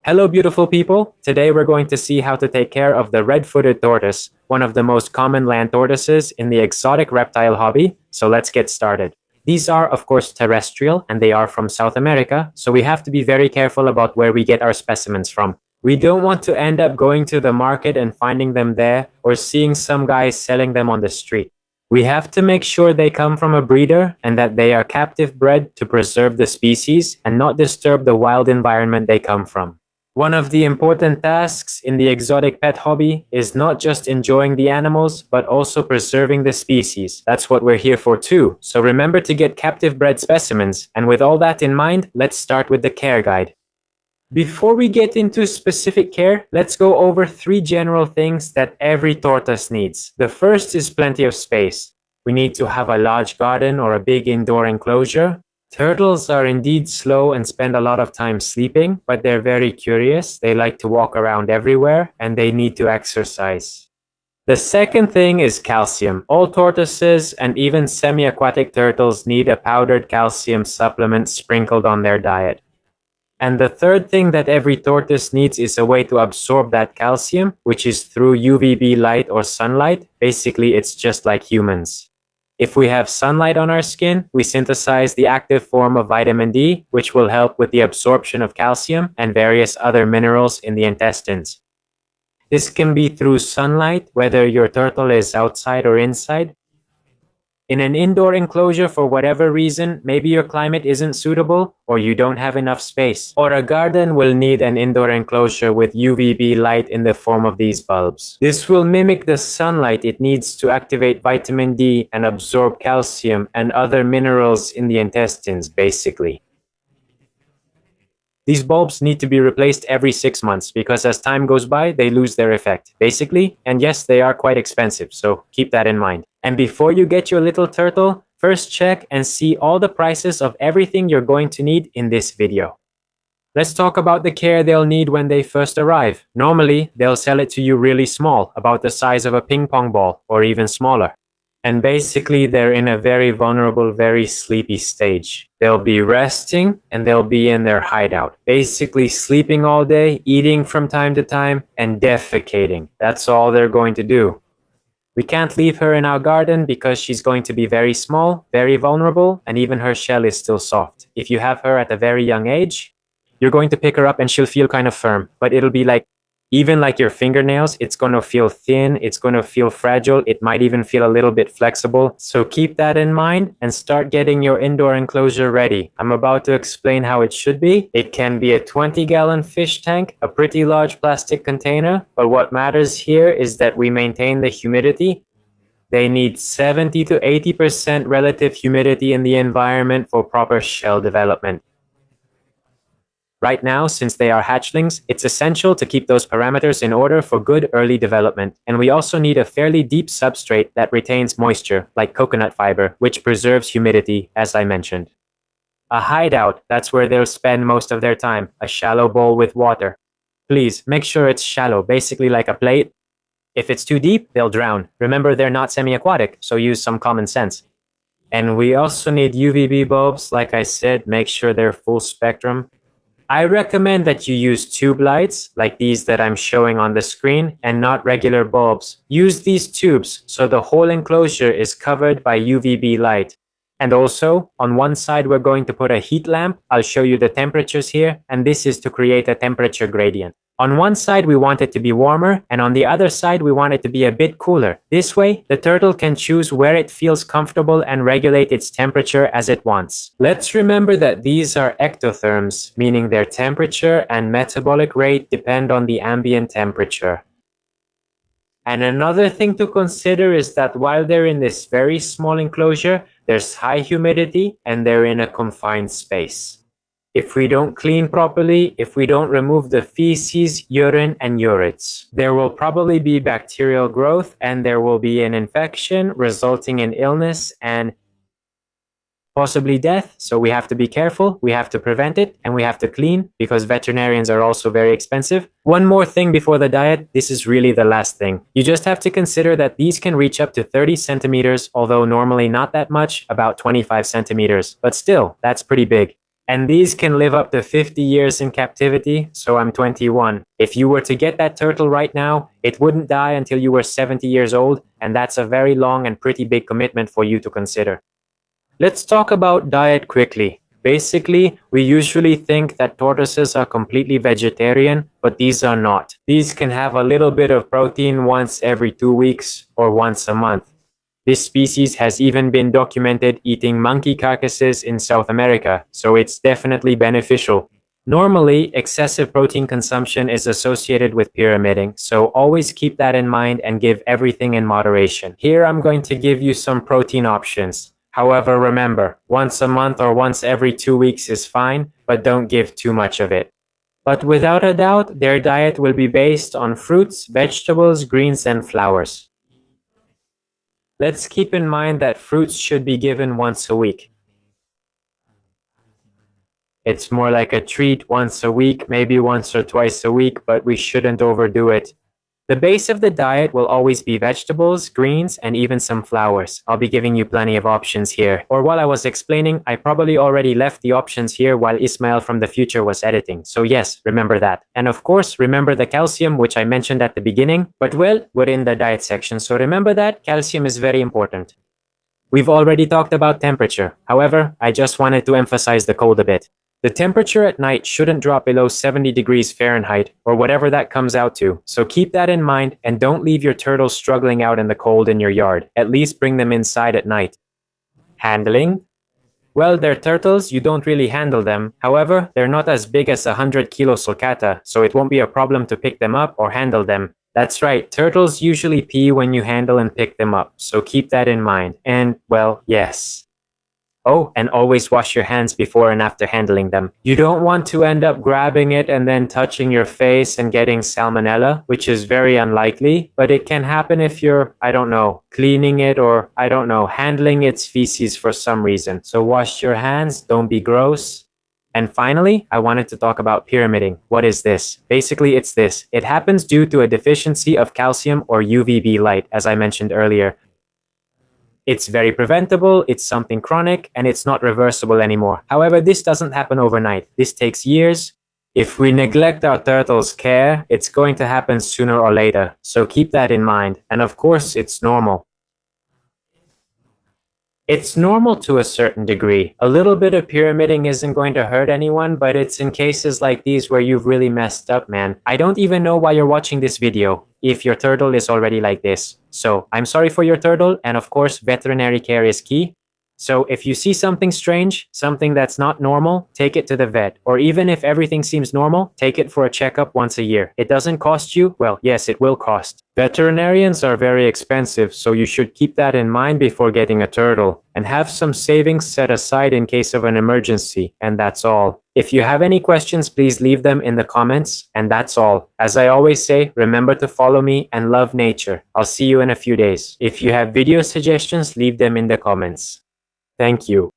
Hello, beautiful people. Today we're going to see how to take care of the red-footed tortoise, one of the most common land tortoises in the exotic reptile hobby. So let's get started. These are, of course, terrestrial and they are from South America, so we have to be very careful about where we get our specimens from. We don't want to end up going to the market and finding them there or seeing some guys selling them on the street. We have to make sure they come from a breeder and that they are captive bred to preserve the species and not disturb the wild environment they come from. One of the important tasks in the exotic pet hobby is not just enjoying the animals, but also preserving the species. That's what we're here for too. So remember to get captive bred specimens. And with all that in mind, let's start with the care guide. Before we get into specific care, let's go over 3 general things that every tortoise needs. The first is plenty of space. We need to have a large garden or a big indoor enclosure. Turtles are indeed slow and spend a lot of time sleeping, but they're very curious. They like to walk around everywhere and they need to exercise. The second thing is calcium. All tortoises and even semi-aquatic turtles need a powdered calcium supplement sprinkled on their diet. And the third thing that every tortoise needs is a way to absorb that calcium, which is through UVB light or sunlight. Basically, it's just like humans. If we have sunlight on our skin, we synthesize the active form of vitamin D, which will help with the absorption of calcium and various other minerals in the intestines. This can be through sunlight, whether your turtle is outside or inside. In an indoor enclosure for whatever reason, maybe your climate isn't suitable or you don't have enough space. Or a garden will need an indoor enclosure with UVB light in the form of these bulbs. This will mimic the sunlight it needs to activate vitamin D and absorb calcium and other minerals in the intestines, basically. These bulbs need to be replaced every 6 months because as time goes by, they lose their effect, basically. And yes, they are quite expensive, so keep that in mind. And before you get your little turtle, first check and see all the prices of everything you're going to need in this video. Let's talk about the care they'll need when they first arrive. Normally, they'll sell it to you really small, about the size of a ping pong ball, or even smaller. And basically, they're in a very vulnerable, very sleepy stage. They'll be resting and they'll be in their hideout. Basically, sleeping all day, eating from time to time, and defecating. That's all they're going to do. We can't leave her in our garden because she's going to be very small, very vulnerable, and even her shell is still soft. If you have her at a very young age, you're going to pick her up and she'll feel kind of firm, but it'll be like, even like your fingernails, it's going to feel thin, it's going to feel fragile, it might even feel a little bit flexible. So keep that in mind and start getting your indoor enclosure ready. I'm about to explain how it should be. It can be a 20-gallon fish tank, a pretty large plastic container, but what matters here is that we maintain the humidity. They need 70 to 80% relative humidity in the environment for proper shell development. Right now, since they are hatchlings, it's essential to keep those parameters in order for good early development. And we also need a fairly deep substrate that retains moisture, like coconut fiber, which preserves humidity, as I mentioned. A hideout, that's where they'll spend most of their time, a shallow bowl with water. Please, make sure it's shallow, basically like a plate. If it's too deep, they'll drown. Remember, they're not semi-aquatic, so use some common sense. And we also need UVB bulbs, like I said, make sure they're full spectrum. I recommend that you use tube lights, like these that I'm showing on the screen, and not regular bulbs. Use these tubes so the whole enclosure is covered by UVB light. And also, on one side we're going to put a heat lamp. I'll show you the temperatures here, and this is to create a temperature gradient. On one side we want it to be warmer, and on the other side we want it to be a bit cooler. This way, the turtle can choose where it feels comfortable and regulate its temperature as it wants. Let's remember that these are ectotherms, meaning their temperature and metabolic rate depend on the ambient temperature. And another thing to consider is that while they're in this very small enclosure, there's high humidity and they're in a confined space. If we don't clean properly, if we don't remove the feces, urine, and urids, there will probably be bacterial growth and there will be an infection resulting in illness and possibly death. So we have to be careful, we have to prevent it, and we have to clean because veterinarians are also very expensive. One more thing before the diet, this is really the last thing. You just have to consider that these can reach up to 30 centimeters, although normally not that much, about 25 centimeters. But still, that's pretty big. And these can live up to 50 years in captivity, so I'm 21. If you were to get that turtle right now, it wouldn't die until you were 70 years old, and that's a very long and pretty big commitment for you to consider. Let's talk about diet quickly. Basically, we usually think that tortoises are completely vegetarian, but these are not. These can have a little bit of protein once every 2 weeks or once a month. This species has even been documented eating monkey carcasses in South America, so it's definitely beneficial. Normally, excessive protein consumption is associated with pyramiding, so always keep that in mind and give everything in moderation. Here I'm going to give you some protein options. However, remember, once a month or once every 2 weeks is fine, but don't give too much of it. But without a doubt, their diet will be based on fruits, vegetables, greens, and flowers. Let's keep in mind that fruits should be given once a week. It's more like a treat once a week, maybe once or twice a week, but we shouldn't overdo it. The base of the diet will always be vegetables, greens, and even some flowers. I'll be giving you plenty of options here. Or while I was explaining, I probably already left the options here while Ismail from the future was editing. So yes, remember that. And of course, remember the calcium, which I mentioned at the beginning. But well, we're in the diet section, so remember that calcium is very important. We've already talked about temperature. However, I just wanted to emphasize the cold a bit. The temperature at night shouldn't drop below 70 degrees Fahrenheit, or whatever that comes out to, so keep that in mind and don't leave your turtles struggling out in the cold in your yard. At least bring them inside at night. Handling? Well, they're turtles, you don't really handle them. However, they're not as big as a 100-kilo sulcata, so it won't be a problem to pick them up or handle them. That's right, turtles usually pee when you handle and pick them up, so keep that in mind. And, well, yes. Oh, and always wash your hands before and after handling them. You don't want to end up grabbing it and then touching your face and getting salmonella, which is very unlikely, but it can happen if you're, I don't know, cleaning it or, I don't know, handling its feces for some reason. So wash your hands, don't be gross. And finally, I wanted to talk about pyramiding. What is this? Basically, it's this. It happens due to a deficiency of calcium or UVB light, as I mentioned earlier. It's very preventable, it's something chronic, and it's not reversible anymore. However, this doesn't happen overnight. This takes years. If we neglect our turtles' care, it's going to happen sooner or later. So keep that in mind. And of course, it's normal. It's normal to a certain degree. A little bit of pyramiding isn't going to hurt anyone, but it's in cases like these where you've really messed up, man. I don't even know why you're watching this video if your turtle is already like this. So I'm sorry for your turtle, and of course, veterinary care is key. So if you see something strange, something that's not normal, take it to the vet. Or even if everything seems normal, take it for a checkup once a year. It doesn't cost you, well, yes, it will cost. Veterinarians are very expensive, so you should keep that in mind before getting a turtle. And have some savings set aside in case of an emergency, and that's all. If you have any questions, please leave them in the comments, and that's all. As I always say, remember to follow me and love nature. I'll see you in a few days. If you have video suggestions, leave them in the comments. Thank you.